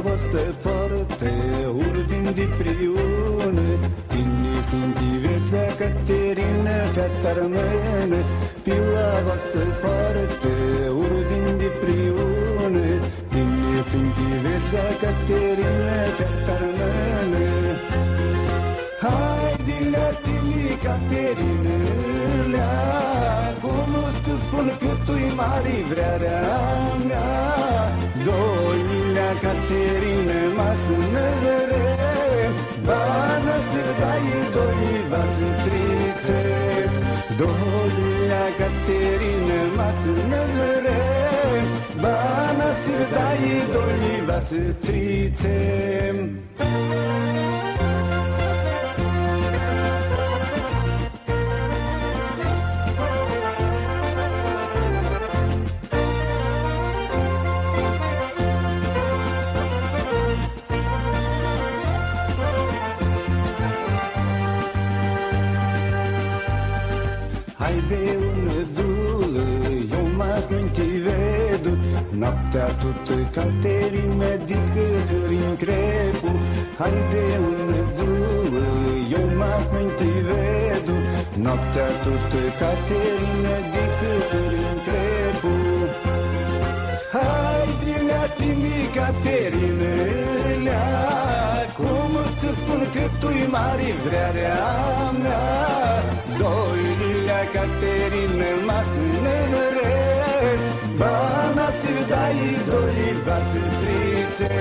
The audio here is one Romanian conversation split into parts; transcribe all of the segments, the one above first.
vostă foarte urdin de priune, tine sunt vetvea Caterina, fata rămâne, pila vostă foarte urdin de priune, tine sunt vetvea Caterina, fata rămâne. Haide la tine, Caterină, cum îți spun că tu-i mare vrearea mea. Doilea Caterină, masă năvere, bana să dai, doi vasă trițe. Doilea Caterină, masă năvere, bana să dai, doi vasă trițe. Haide unățulă, eu mas nu te vedo, noaptea tot Caterina dică hărin crepu. Haide unățulă, eu mas nu te vedo, noaptea tot Caterina dică hărin crepu. Haide lea-ți-mi, Caterina, cum să spun că tu-i mare vrearea mea. Doilea Caterina, masă năvere, bana să dai, doi vasă trițe.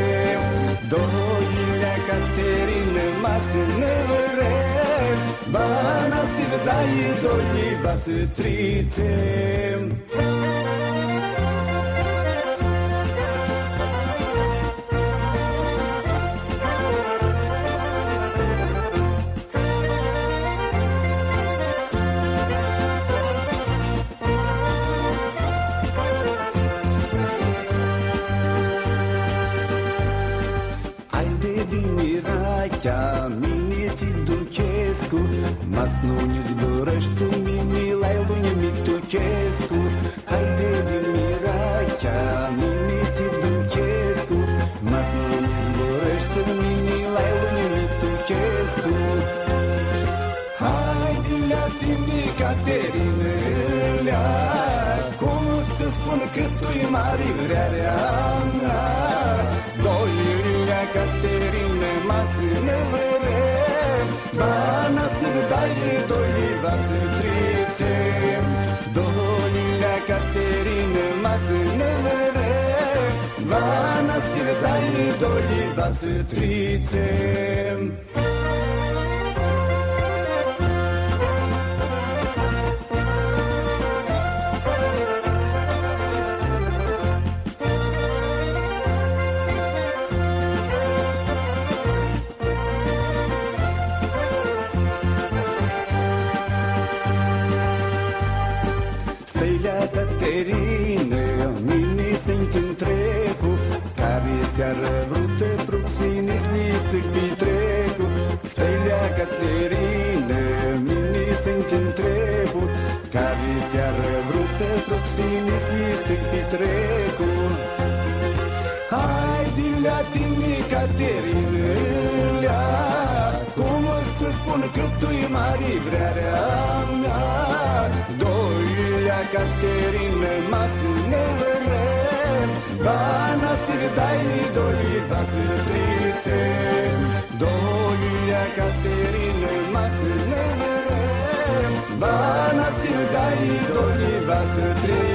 Doilea Caterina, masă năvere, bana să dai, doi vasă trițe. Mini-ți Ducescu, mas nu-ni zbărăști mini la lună Mitucescu. Haide din Miracea, mini-ți Ducescu, mas nu-ni zbărăști mini la lună Mitucescu. Haide la tine, Caterină, cum să spun că tu-i mare vrearea mea. Doilea Caterina, masă năvere, bana să dai, doi vasă trițe. Doilea Caterina, masă năvere, bana să dai, doi vasă trițe. Stăilea Caterina, mine se-nti întrebu, care seară vrută pruxini sliță pitrecu. Stăilea Caterina, mine se-nti întrebu, care seară vrută pruxini sliță pitrecu. Haide la tine, Caterina, cum să spun că tu-i mare vrearea mea. Doilea Caterina, masă năvere, bana să dai, doi vasă trițe. Doilea Caterina, masă năvere, bana să dai, doi vasă trițe.